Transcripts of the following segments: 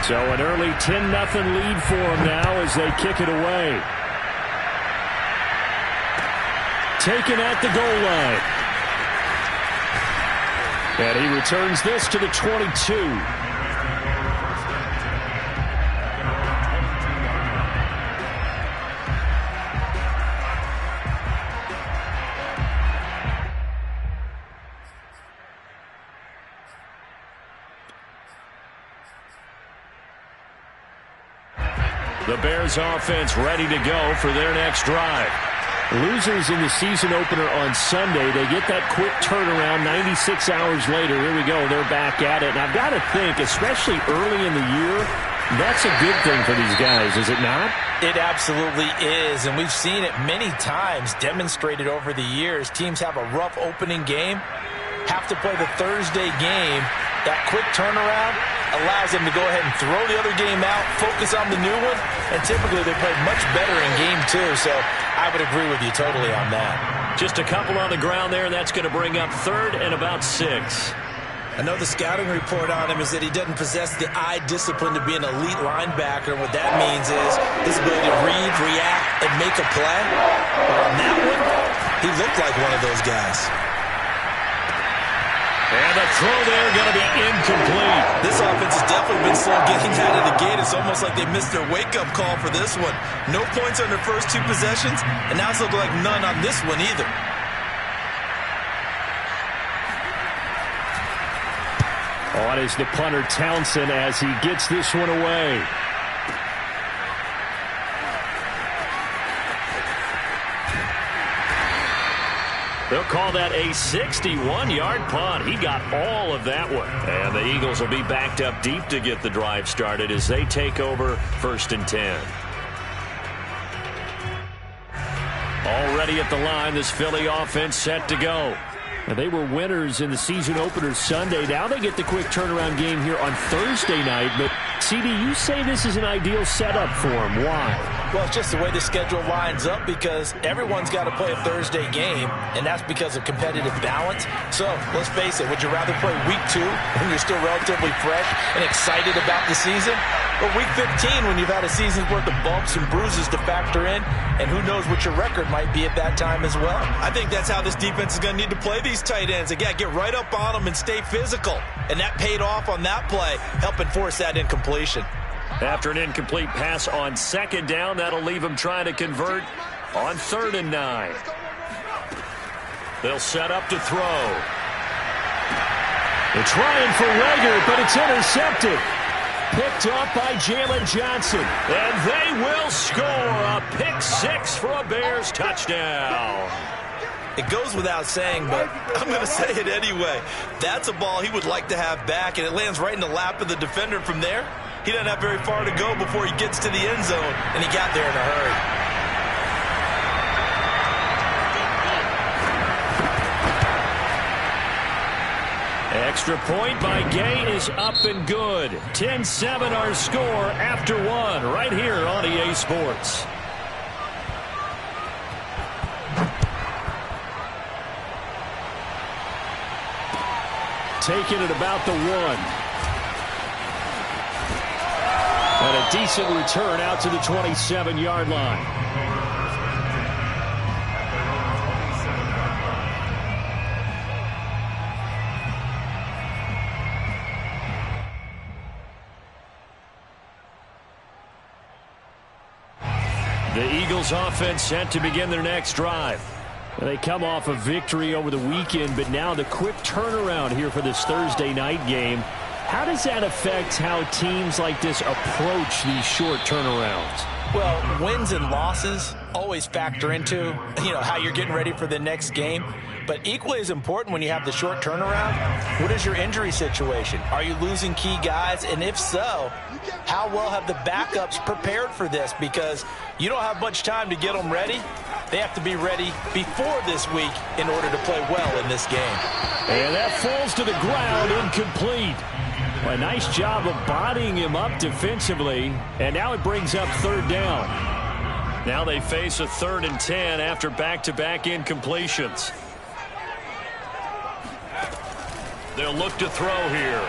So an early 10-0 lead for them now as they kick it away. Taken at the goal line. And he returns this to the 22. The Bears offense ready to go for their next drive. Losers in the season opener on Sunday. They get that quick turnaround 96 hours later. Here we go. They're back at it. And I've got to think, especially early in the year, that's a good thing for these guys, is it not? It absolutely is. And we've seen it many times demonstrated over the years. Teams have a rough opening game, have to play the Thursday game. That quick turnaround allows them to go ahead and throw the other game out, focus on the new one, and typically they play much better in game two. So I would agree with you totally on that. Just a couple on the ground there, and that's going to bring up 3rd and about 6. I know the scouting report on him is that he doesn't possess the eye discipline to be an elite linebacker. What that means is his ability to read, react, and make a play. But on that one, he looked like one of those guys. And the throw there going to be incomplete. This offense has definitely been slow getting out of the gate. It's almost like they missed their wake-up call for this one. No points on their first 2 possessions, and now it's looking like none on this one either. On is the punter Townsend as he gets this one away. They'll call that a 61-yard punt. He got all of that one. And the Eagles will be backed up deep to get the drive started as they take over 1st and 10. Already at the line, this Philly offense set to go. And they were winners in the season opener Sunday. Now they get the quick turnaround game here on Thursday night. But, CD, you say this is an ideal setup for them. Why? Well, it's just the way the schedule lines up because everyone's got to play a Thursday game, and that's because of competitive balance. So, let's face it, would you rather play week 2 when you're still relatively fresh and excited about the season? Or week 15 when you've had a season's worth of bumps and bruises to factor in, and who knows what your record might be at that time as well? I think that's how this defense is going to need to play these tight ends. Again, get right up on them and stay physical. And that paid off on that play, helping force that incompletion. After an incomplete pass on 2nd down, that'll leave them trying to convert on 3rd and 9. They'll set up to throw. They're trying for Rager, but it's intercepted. Picked up by Jalen Johnson. And they will score a pick 6 for a Bears touchdown. It goes without saying, but I'm going to say it anyway. That's a ball he would like to have back, and it lands right in the lap of the defender from there. He doesn't have very far to go before he gets to the end zone, and he got there in a hurry. Extra point by Gay is up and good. 10-7 our score after 1 right here on EA Sports. Taking it about the 1. And a decent return out to the 27-yard line. The Eagles offense set to begin their next drive. They come off a victory over the weekend, but now the quick turnaround here for this Thursday night game. How does that affect how teams like this approach these short turnarounds? Well, wins and losses always factor into, how you're getting ready for the next game. But equally as important when you have the short turnaround, what is your injury situation? Are you losing key guys? And if so, how well have the backups prepared for this? Because you don't have much time to get them ready. They have to be ready before this week in order to play well in this game. And that falls to the ground, incomplete. A nice job of bodying him up defensively, and now it brings up 3rd down. Now they face a 3rd and 10 after back-to-back incompletions. They'll look to throw here.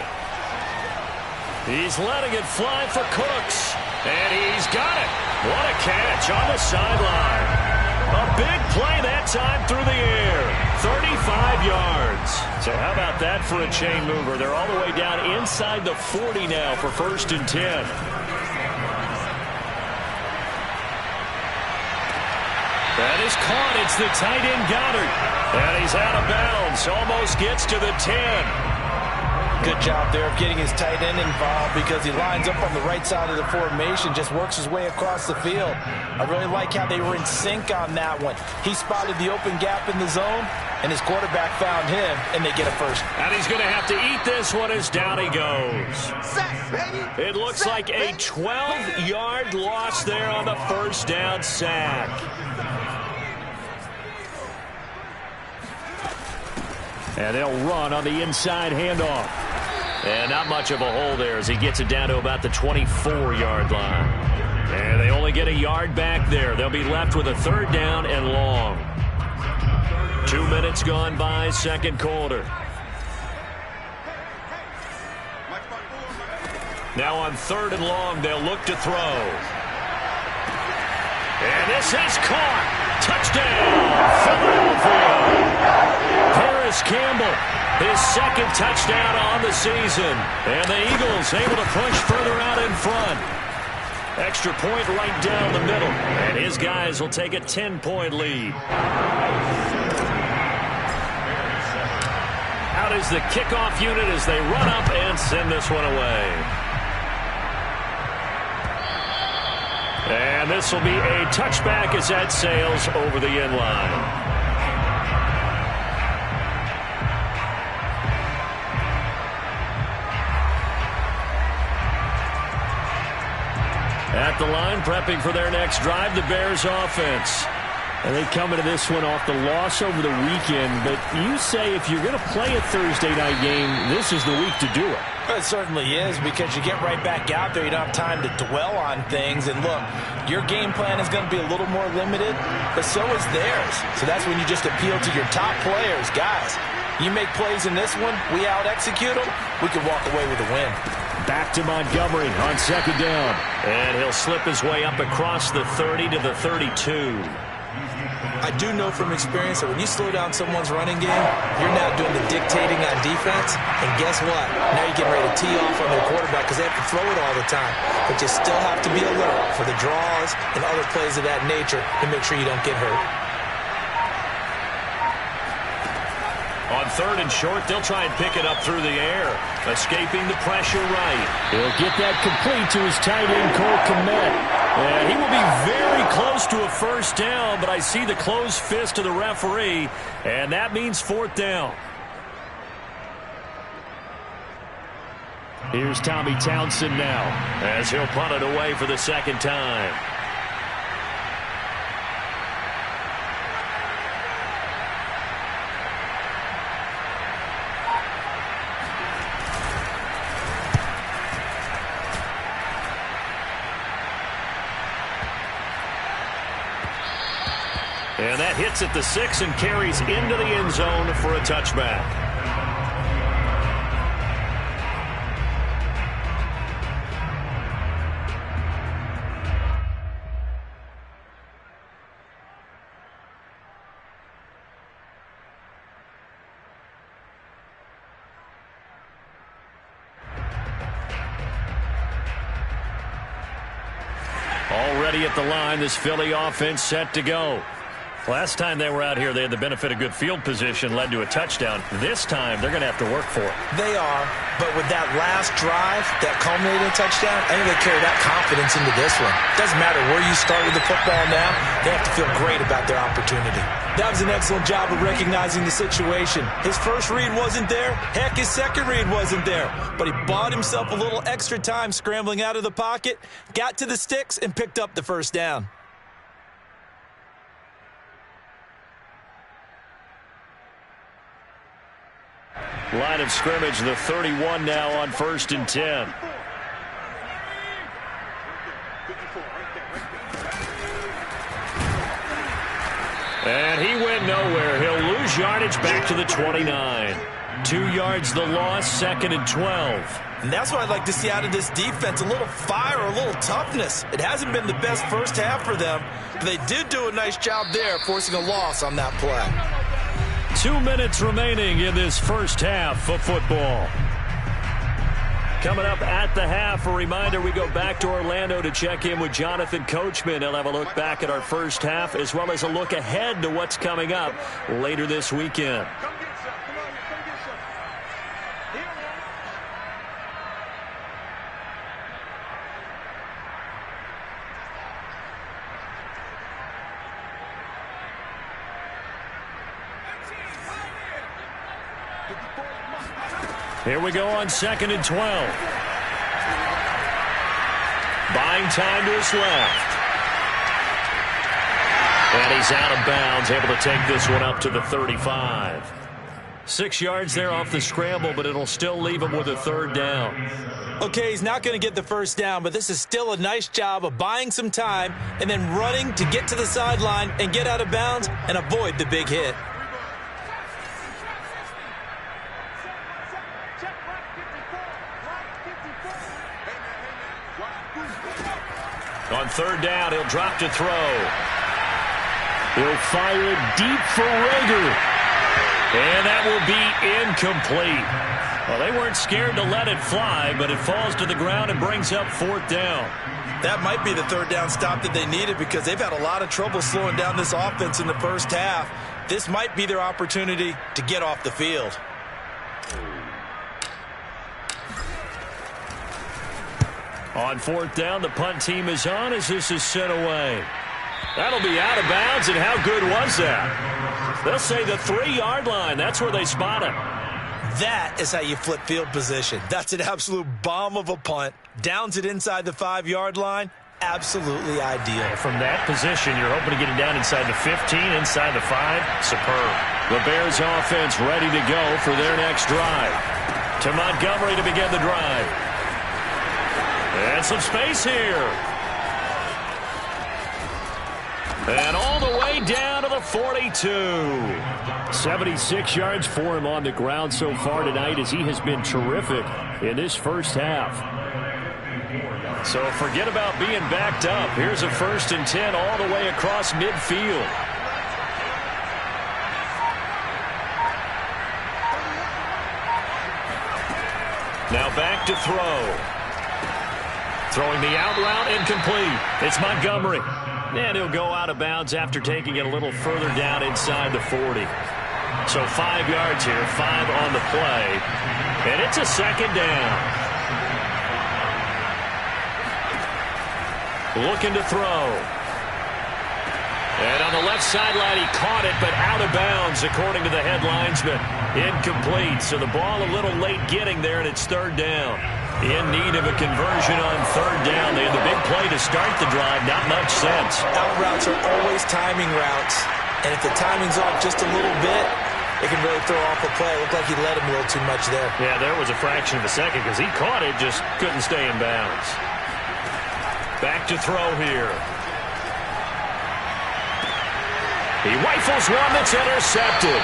He's letting it fly for Cooks. And he's got it. What a catch on the sideline. A big play that time through the air. 35 yards. So how about that for a chain mover? They're all the way down inside the 40 now for 1st and 10. That is caught. It's the tight end Goddard. And he's out of bounds. Almost gets to the 10. Good job there of getting his tight end involved because he lines up on the right side of the formation, just works his way across the field. I really like how they were in sync on that one. He spotted the open gap in the zone, and his quarterback found him, and they get a first. And he's going to have to eat this one as down he goes. It looks like a 12-yard loss there on the first down sack. And they'll run on the inside handoff. And not much of a hole there as he gets it down to about the 24-yard line. And they only get a yard back there. They'll be left with a 3rd down and long. 2 minutes gone by, 2nd quarter. Now on 3rd and long, they'll look to throw. And this is caught. Touchdown, Philadelphia. Paris Campbell, his 2nd touchdown on the season. And the Eagles able to push further out in front. Extra point right down the middle. And his guys will take a 10-point lead. Out is the kickoff unit as they run up and send this one away. And this will be a touchback as that sails over the end line. At the line, prepping for their next drive, the Bears offense. And they come into this one off the loss over the weekend. But you say if you're going to play a Thursday night game, this is the week to do it. It certainly is because you get right back out there. You don't have time to dwell on things. And look, your game plan is going to be a little more limited, but so is theirs. So that's when you just appeal to your top players. Guys, you make plays in this one, we out-execute them, we can walk away with a win. Back to Montgomery on 2nd down. And he'll slip his way up across the 30 to the 32. I do know from experience that when you slow down someone's running game, you're now doing the dictating on defense. And guess what? Now you're getting ready to tee off on their quarterback because they have to throw it all the time. But you still have to be alert for the draws and other plays of that nature to make sure you don't get hurt. On 3rd and short, they'll try and pick it up through the air. Escaping the pressure right. He'll get that complete to his tight end, Cole Kmet. And he will be very close to a 1st down, but I see the closed fist of the referee, and that means 4th down. Here's Tommy Townsend now, as he'll punt it away for the 2nd time. And that hits at the 6 and carries into the end zone for a touchback. Already at the line, this Philly offense set to go. Last time they were out here, they had the benefit of good field position, led to a touchdown. This time, they're going to have to work for it. They are, but with that last drive, that culminating touchdown, I think they carry that confidence into this one. Doesn't matter where you start with the football now, they have to feel great about their opportunity. That was an excellent job of recognizing the situation. His first read wasn't there. Heck, his second read wasn't there. But he bought himself a little extra time scrambling out of the pocket, got to the sticks, and picked up the 1st down. Line of scrimmage, the 31 now on 1st and 10. And he went nowhere. He'll lose yardage back to the 29. 2 yards the loss, 2nd and 12. And that's what I'd like to see out of this defense, a little fire, a little toughness. It hasn't been the best first half for them, but they did do a nice job there forcing a loss on that play. 2 minutes remaining in this first half of football. Coming up at the half, a reminder, we go back to Orlando to check in with Jonathan Coachman. He'll have a look back at our first half as well as a look ahead to what's coming up later this weekend. Here we go on 2nd and 12. Buying time to his left. And he's out of bounds, able to take this one up to the 35. 6 yards there off the scramble, but it'll still leave him with a 3rd down. Okay, he's not going to get the 1st down, but this is still a nice job of buying some time and then running to get to the sideline and get out of bounds and avoid the big hit. On 3rd down, he'll drop to throw. He'll fire it deep for Rager. And that will be incomplete. Well, they weren't scared to let it fly, but it falls to the ground and brings up 4th down. That might be the 3rd down stop that they needed because they've had a lot of trouble slowing down this offense in the first half. This might be their opportunity to get off the field. On 4th down, the punt team is on as this is sent away. That'll be out of bounds, and how good was that? They'll say the 3-yard line. That's where they spot him. That is how you flip field position. That's an absolute bomb of a punt. Downs it inside the 5-yard line. Absolutely ideal. And from that position, you're hoping to get it down inside the 15, inside the 5. Superb. The Bears offense ready to go for their next drive. To Montgomery to begin the drive. And some space here. And all the way down to the 42. 76 yards for him on the ground so far tonight as he has been terrific in this first half. So forget about being backed up. Here's a 1st and 10 all the way across midfield. Now back to throw. Throwing the out route, incomplete. It's Montgomery. And he'll go out of bounds after taking it a little further down inside the 40. So 5 yards here, 5 on the play. And it's a 2nd down. Looking to throw. And on the left sideline, he caught it, but out of bounds, according to the head linesman. Incomplete. So the ball a little late getting there, and it's 3rd down. In need of a conversion on 3rd down. They had the big play to start the drive. Not much sense. Out routes are always timing routes. And if the timing's off just a little bit, it can really throw off a play. It looked like he let him a little too much there. Yeah, there was a fraction of a second because he caught it, just couldn't stay in bounds. Back to throw here. He rifles one that's intercepted.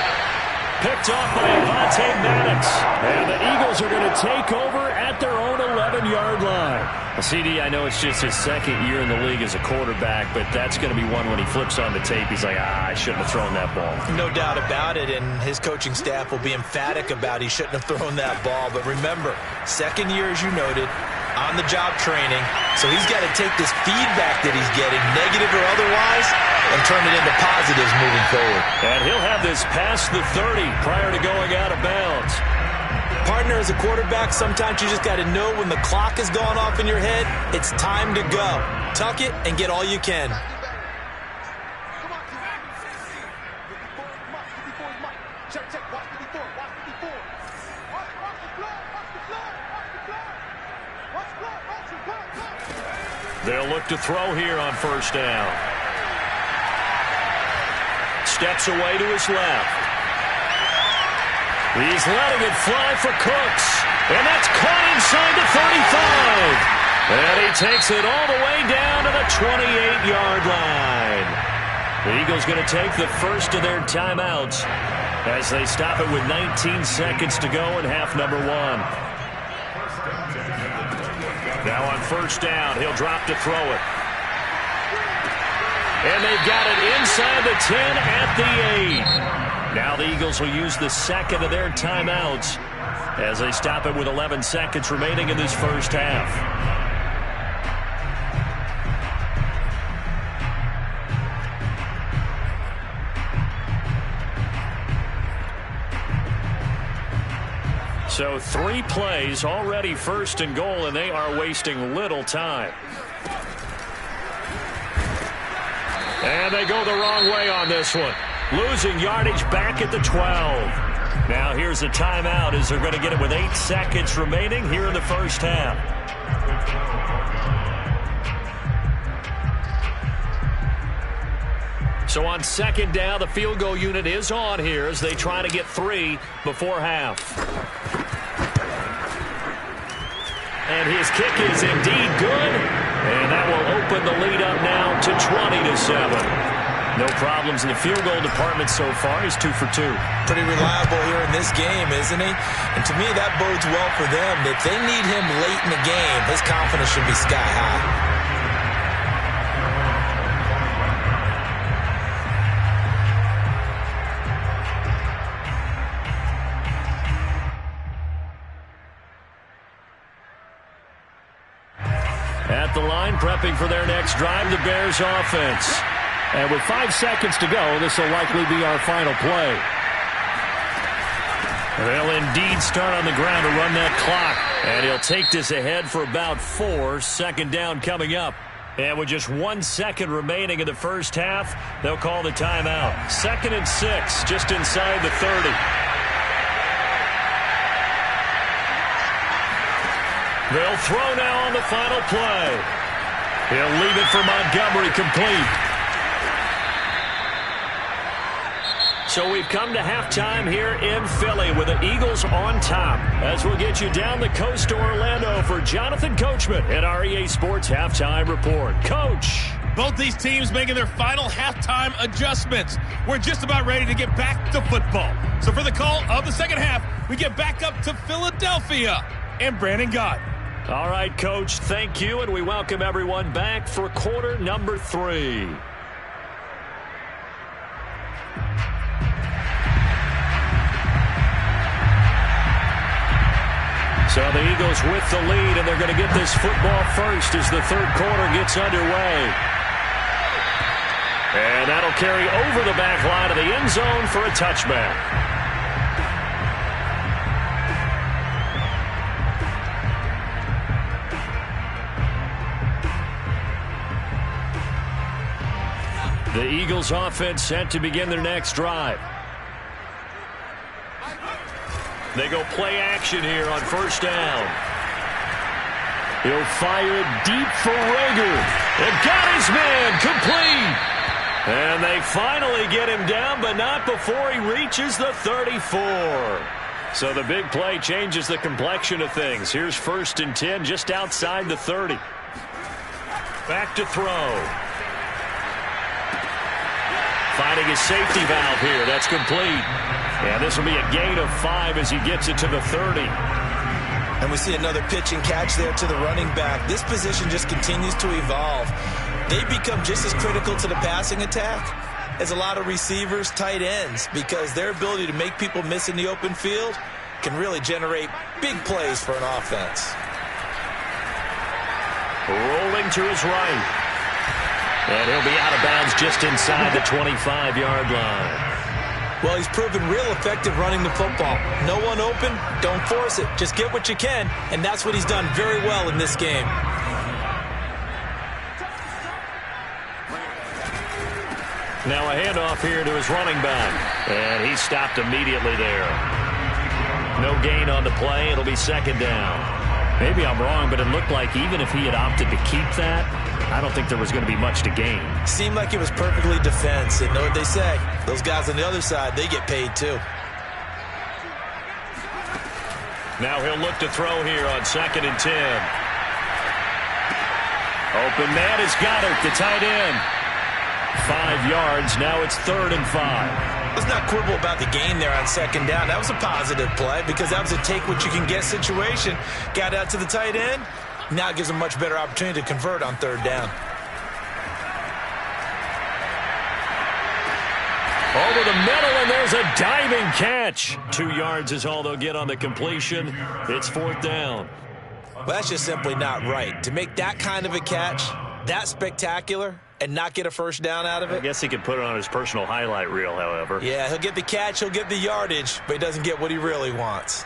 Picked off by Avonte Maddox. And the Eagles are going to take over at their own 11-yard line. Well, CD, I know it's just his 2nd year in the league as a quarterback, but that's going to be one when he flips on the tape. He's like, I shouldn't have thrown that ball. No doubt about it, and his coaching staff will be emphatic about he shouldn't have thrown that ball. But remember, 2nd year, as you noted, on-the-job training. So he's got to take this feedback that he's getting, negative or otherwise, and turn it into positives moving forward. And he'll have this past the 30 prior to going out of bounds. Partner, as a quarterback, sometimes you just got to know when the clock has gone off in your head, it's time to go. Tuck it and get all you can. They'll look to throw here on 1st down. Steps away to his left. He's letting it fly for Cooks. And that's caught inside the 35. And he takes it all the way down to the 28-yard line. The Eagles going to take the first of their timeouts as they stop it with 19 seconds to go in half number 1. Now on first down, he'll drop to throw it. And they've got it inside the 10 at the 8. Now the Eagles will use the second of their timeouts as they stop it with 11 seconds remaining in this first half. So 3 plays, already first and goal, and they are wasting little time. And they go the wrong way on this one. Losing yardage back at the 12. Now here's a timeout as they're going to get it with 8 seconds remaining here in the first half. So on second down, the field goal unit is on here as they try to get 3 before half. And his kick is indeed good. And that will open the lead up now to 20-7. No problems in the field goal department so far. He's 2 for 2. Pretty reliable here in this game, isn't he? And to me, that bodes well for them. If they need him late in the game, his confidence should be sky high. At the line, prepping for their next drive, the Bears offense. And with 5 seconds to go, this will likely be our final play. They'll indeed start on the ground to run that clock. And he'll take this ahead for about 4. Second down coming up. And with just 1 second remaining in the first half, they'll call the timeout. 2nd and 6, just inside the 30. They'll throw now on the final play. He'll leave it for Montgomery, complete. So we've come to halftime here in Philly with the Eagles on top. As we'll get you down the coast to Orlando for Jonathan Coachman at our EA Sports Halftime Report. Coach. Both these teams making their final halftime adjustments. We're just about ready to get back to football. So for the call of the second half, we get back up to Philadelphia and Brandon Gott. All right, Coach, thank you, and we welcome everyone back for quarter number 3. So the Eagles with the lead, and they're going to get this football first as the third quarter gets underway. And that'll carry over the back line of the end zone for a touchback. The Eagles offense set to begin their next drive. They go play action here on first down. He'll fire it deep for Rager. And got his man complete. And they finally get him down, but not before he reaches the 34. So the big play changes the complexion of things. Here's 1st and 10 just outside the 30. Back to throw. Finding his safety valve here. That's complete. And this will be a gain of 5 as he gets it to the 30. And we see another pitch and catch there to the running back. This position just continues to evolve. They become just as critical to the passing attack as a lot of receivers, tight ends, because their ability to make people miss in the open field can really generate big plays for an offense. Rolling to his right. And he'll be out of bounds just inside the 25-yard line. Well, he's proven real effective running the football. No one open, don't force it. Just get what you can, and that's what he's done very well in this game. Now a handoff here to his running back. And he stopped immediately there. No gain on the play. It'll be second down. Maybe I'm wrong, but it looked like even if he had opted to keep that, I don't think there was going to be much to gain. Seemed like it was perfectly defense. And know what they say? Those guys on the other side, they get paid too. Now he'll look to throw here on 2nd and 10. Open man is Goddard, the tight end. 5 yards. Now it's 3rd and 5. Let's not quibble about the gain there on second down. That was a positive play because that was a take what you can get situation. Got out to the tight end. Now it gives them much better opportunity to convert on third down. Over the middle, and there's a diving catch. 2 yards is all they'll get on the completion. It's fourth down. Well, that's just simply not right. To make that kind of a catch, that spectacular, and not get a first down out of it. I guess he could put it on his personal highlight reel, however. Yeah, he'll get the catch, he'll get the yardage, but he doesn't get what he really wants.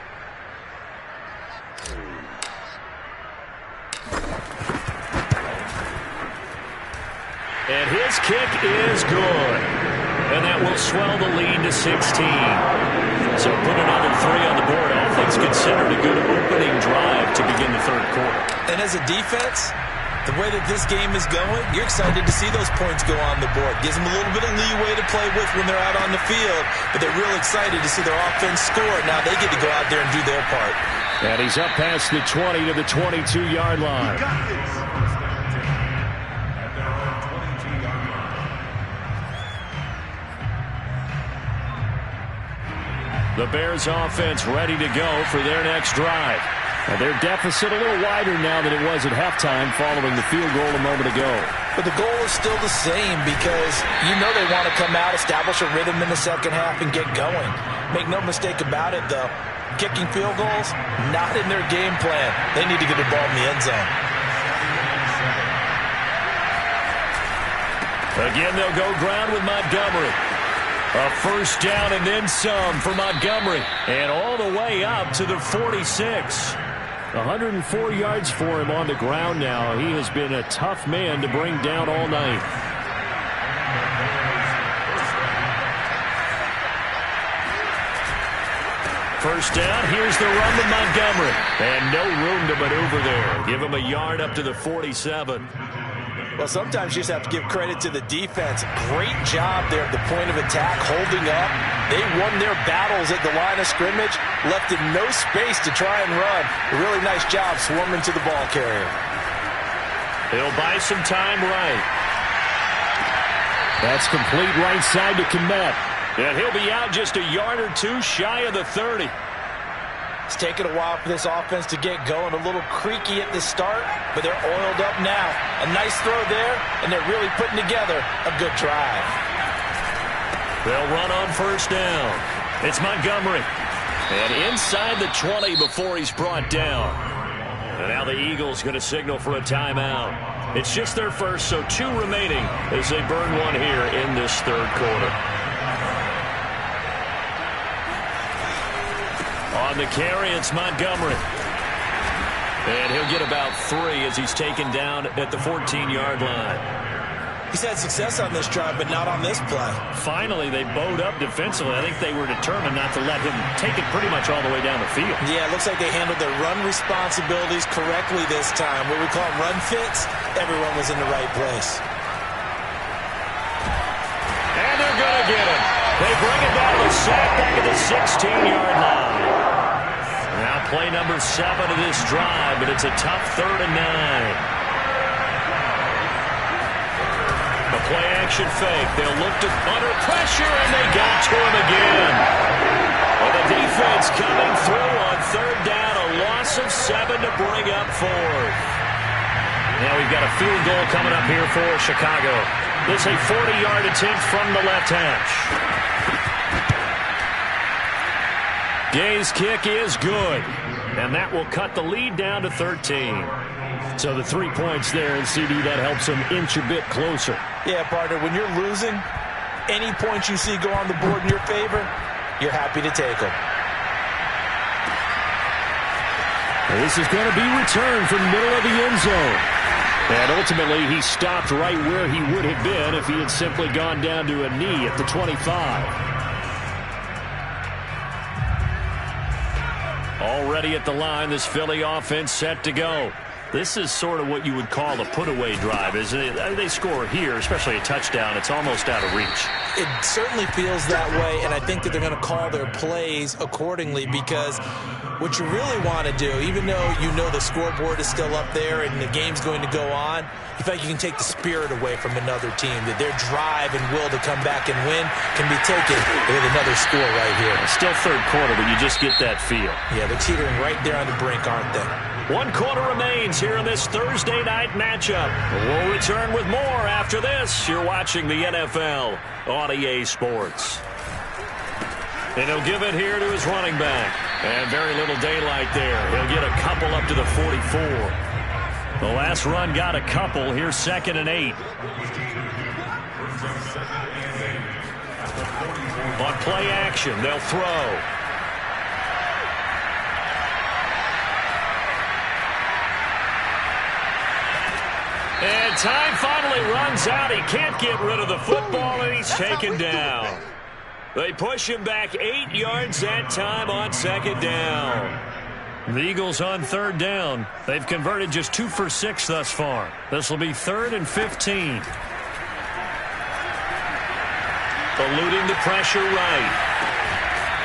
And his kick is good. And that will swell the lead to 16. So put another 3 on the board. All things considered, a good opening drive to begin the third quarter. And as a defense, the way that this game is going, you're excited to see those points go on the board. Gives them a little bit of leeway to play with when they're out on the field, but they're real excited to see their offense score. Now they get to go out there and do their part. And he's up past the 20 to the 22-yard line. The Bears offense ready to go for their next drive. And their deficit a little wider now than it was at halftime following the field goal a moment ago. But the goal is still the same because you know they want to come out, establish a rhythm in the second half, and get going. Make no mistake about it, though. Kicking field goals, not in their game plan. They need to get the ball in the end zone. Again, they'll go ground with Montgomery. A first down and then some for Montgomery. And all the way up to the 46. 104 yards for him on the ground now. He has been a tough man to bring down all night. First down, here's the run with Montgomery. And no room to maneuver there. Give him a yard up to the 47. Well, sometimes you just have to give credit to the defense. Great job there at the point of attack, holding up. They won their battles at the line of scrimmage, left in no space to try and run. A really nice job swarming to the ball carrier. He'll buy some time right. That's complete right side to Kmet. And he'll be out just a yard or two shy of the 30. It's taken a while for this offense to get going. A little creaky at the start, but they're oiled up now. A nice throw there, and they're really putting together a good drive. They'll run on first down. It's Montgomery. And inside the 20 before he's brought down. And now the Eagles going to signal for a timeout. It's just their first, so 2 remaining as they burn one here in this third quarter. On the carry, it's Montgomery. And he'll get about 3 as he's taken down at the 14-yard line. He's had success on this drive, but not on this play. Finally, they bowed up defensively. I think they were determined not to let him take it pretty much all the way down the field. Yeah, it looks like they handled their run responsibilities correctly this time. What we call run fits, everyone was in the right place. And they're going to get him. They bring it down to sack back at the 16-yard line. Now play number 7 of this drive, but it's a tough 3rd and 9. A play-action fake. They'll look to under pressure, and they got to him again. And the defense coming through on 3rd down, a loss of 7 to bring up 4th. Now we've got a field goal coming up here for Chicago. This a 40-yard attempt from the left hash. Gay's kick is good, and that will cut the lead down to 13. So the 3 points there, and CD, that helps them inch a bit closer. Yeah, partner, when you're losing, any points you see go on the board in your favor, you're happy to take them. This is going to be returned from the middle of the end zone. And ultimately, he stopped right where he would have been if he had simply gone down to a knee at the 25. Already at the line, this Philly offense set to go. This is sort of what you would call a put-away drive, isn't it? They score here, especially a touchdown. It's almost out of reach. It certainly feels that way, and I think that they're going to call their plays accordingly because what you really want to do, even though you know the scoreboard is still up there and the game's going to go on, you feel like you can take the spirit away from another team, that their drive and will to come back and win can be taken with another score right here. Still third quarter, but you just get that feel. Yeah, they're teetering right there on the brink, aren't they? 1 quarter remains here in this Thursday night matchup. We'll return with more after this. You're watching the NFL on EA Sports. And he'll give it here to his running back. And very little daylight there. He'll get a couple up to the 44. The last run got a couple. Here's 2nd and 8. On play action, they'll throw. And time finally runs out. He can't get rid of the football, and he's taken down. They push him back 8 yards that time on 2nd down. The Eagles on 3rd down. They've converted just 2 for 6 thus far. This will be 3rd and 15. Eluding the pressure right.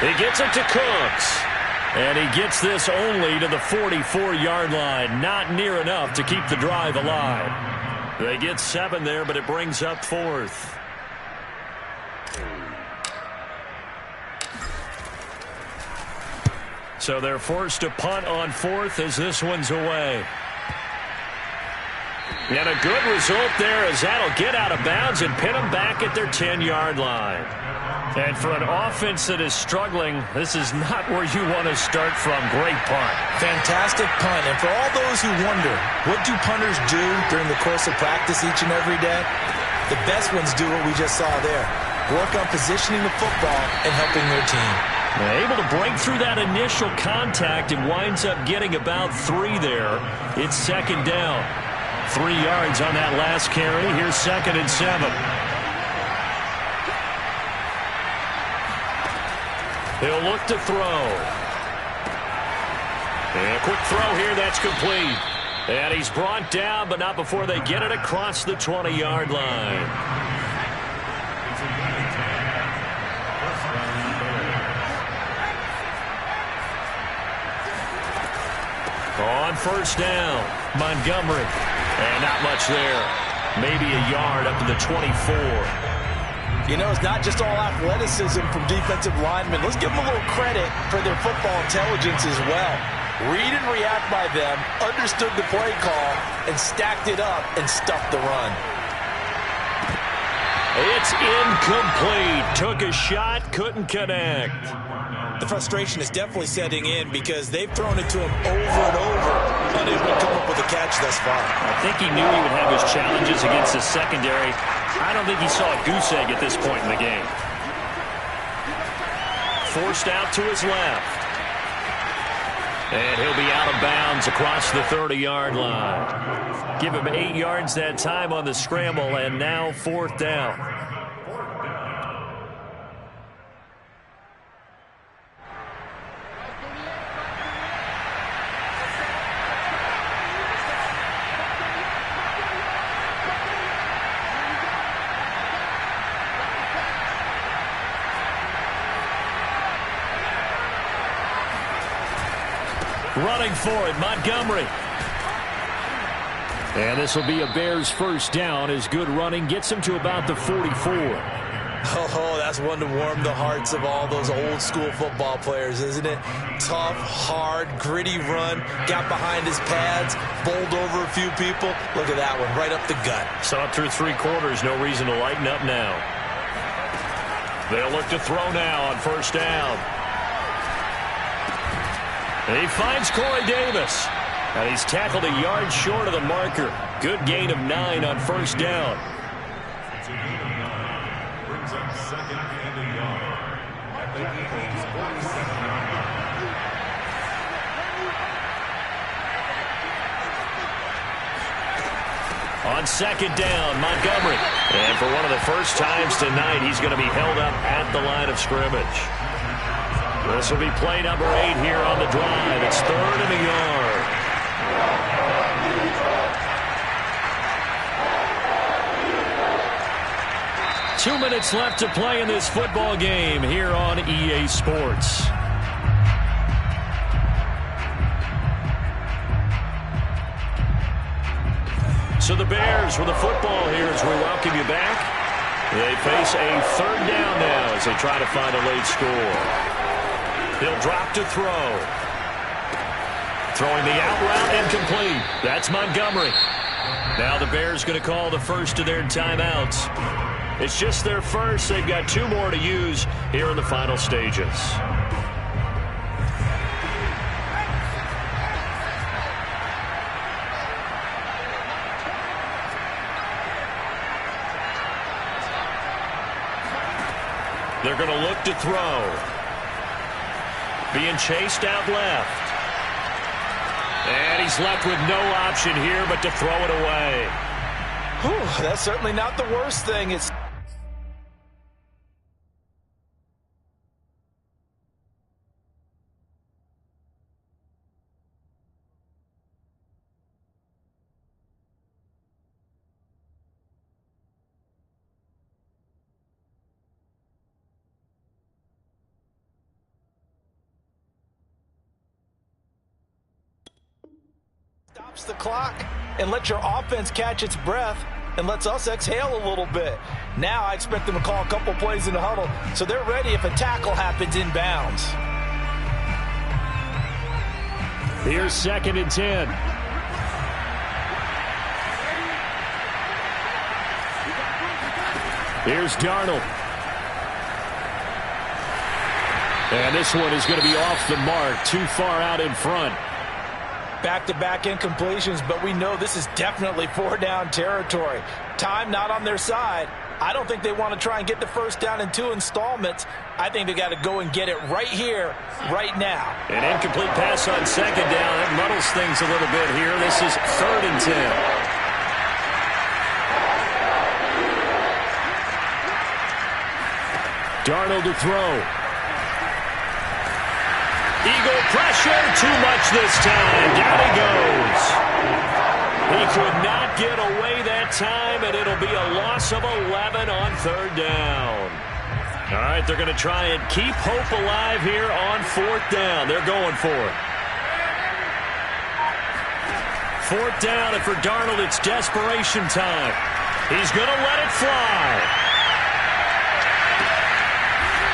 He gets it to Cooks. And he gets this only to the 44-yard line. Not near enough to keep the drive alive. They get 7 there, but it brings up 4th. So they're forced to punt on 4th as this one's away. And a good result there as that'll get out of bounds and pin them back at their 10-yard line. And for an offense that is struggling, this is not where you want to start from. Great punt. Fantastic punt. And for all those who wonder, what do punters do during the course of practice each and every day? The best ones do what we just saw there. Work on positioning the football and helping their team. Able to break through that initial contact and winds up getting about 3 there. It's 2nd down. 3 yards on that last carry. Here's 2nd and 7. He'll look to throw. And a quick throw here. That's complete. And he's brought down, but not before they get it across the 20-yard line. On 1st down, Montgomery. And not much there. Maybe a yard up to the 24. You know, it's not just all athleticism from defensive linemen. Let's give them a little credit for their football intelligence as well. Read and react by them, understood the play call, and stacked it up and stuffed the run. It's incomplete. Took a shot, couldn't connect. The frustration is definitely setting in because they've thrown it to him over and over, unable to come up with a catch thus far. I think he knew he would have his challenges against the secondary. I don't think he saw a goose egg at this point in the game. Forced out to his left. And he'll be out of bounds across the 30-yard line. Give him 8 yards that time on the scramble, and now 4th down. Running for it, Montgomery. And this will be a Bears 1st down as good running gets him to about the 44. Oh, that's one to warm the hearts of all those old school football players, isn't it? Tough, hard, gritty run. Got behind his pads, bowled over a few people. Look at that one, right up the gut. Saw it through 3 quarters, no reason to lighten up now. They'll look to throw now on 1st down. He finds Corey Davis. And he's tackled a yard short of the marker. Good gain of 9 on 1st down. Brings up 2nd and a yard. On 2nd down, Montgomery. And for one of the first times tonight, he's going to be held up at the line of scrimmage. This will be play number 8 here on the drive. It's 3rd and a yard. Two minutes left to play in this football game here on EA Sports. So the Bears with the football here as we welcome you back. They face a third down now as they try to find a late score. He'll drop to throw. Throwing the out route incomplete. That's Montgomery. Now the Bears going to call the first of their timeouts. It's just their first. They've got 2 more to use here in the final stages. They're going to look to throw. Being chased out left. And he's left with no option here but to throw it away. Whew, that's certainly not the worst thing. It's stops the clock and lets your offense catch its breath and lets us exhale a little bit. Now I expect them to call a couple plays in the huddle so they're ready if a tackle happens inbounds. Here's 2nd and 10. Here's Darnold. And this one is going to be off the mark, too far out in front. Back-to-back incompletions, but we know this is definitely 4-down territory. Time not on their side. I don't think they want to try and get the first down in 2 installments. I think they got to go and get it right here, right now. An incomplete pass on 2nd down. That muddles things a little bit here. This is 3rd and 10. Darnold to throw. Eagle pressure, too much this time. Down he goes. He could not get away that time, and it'll be a loss of 11 on 3rd down. All right, they're going to try and keep hope alive here on 4th down. They're going for it. 4th down, and for Darnold, it's desperation time. He's going to let it fly.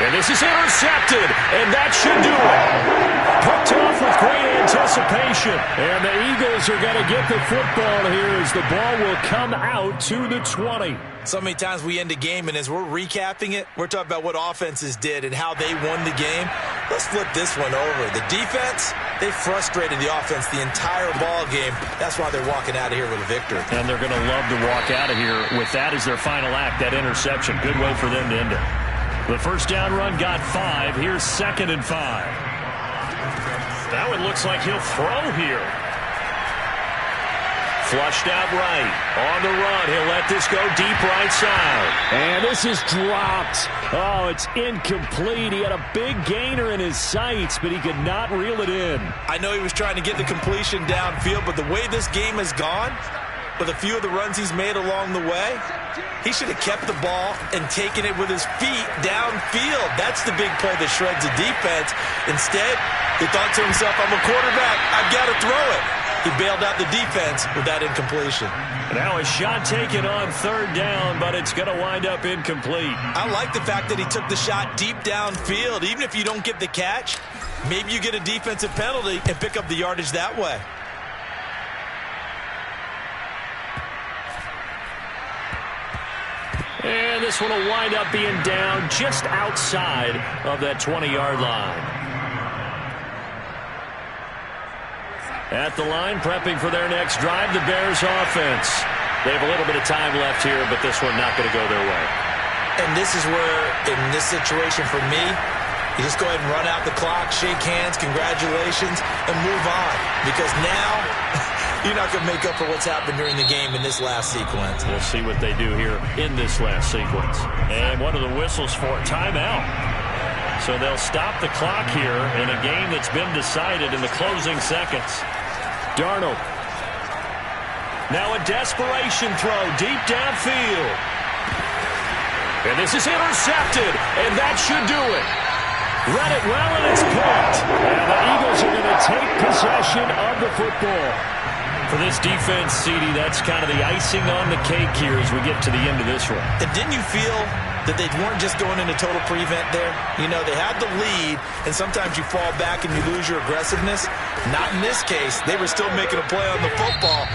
And this is intercepted, and that should do it. Picked off with great anticipation. And the Eagles are going to get the football here as the ball will come out to the 20. So many times we end a game, and as we're recapping it, we're talking about what offenses did and how they won the game. Let's flip this one over. The defense, they frustrated the offense the entire ball game. That's why they're walking out of here with a victory. And they're going to love to walk out of here with that as their final act, that interception. Good way for them to end it. The first down run got 5. Here's 2nd and 5. Now it looks like he'll throw here. Flushed out right. On the run. He'll let this go deep right side. And this is dropped. Oh, it's incomplete. He had a big gainer in his sights, but he could not reel it in. I know he was trying to get the completion downfield, but the way this game has gone, with a few of the runs he's made along the way, he should have kept the ball and taken it with his feet downfield. That's the big play that shreds the defense. Instead, he thought to himself, I'm a quarterback. I've got to throw it. He bailed out the defense with that incompletion. Now a shot taken on 3rd down, but it's going to wind up incomplete. I like the fact that he took the shot deep downfield. Even if you don't get the catch, maybe you get a defensive penalty and pick up the yardage that way. And this one will wind up being down just outside of that 20-yard line. At the line, prepping for their next drive, the Bears offense. They have a little bit of time left here, but this one not going to go their way. And this is where, in this situation for me, you just go ahead and run out the clock, shake hands, congratulations, and move on. Because now, you're not going to make up for what's happened during the game in this last sequence. We'll see what they do here in this last sequence. And one of the whistles for timeout. So they'll stop the clock here in a game that's been decided in the closing seconds. Darnold. Now a desperation throw deep downfield. And this is intercepted, and that should do it. Read it well, and it's picked. And the Eagles are going to take possession of the football. For this defense, CD, that's kind of the icing on the cake here as we get to the end of this one. And didn't you feel that they weren't just going into total prevent there? You know, they had the lead, and sometimes you fall back and you lose your aggressiveness. Not in this case. They were still making a play on the football.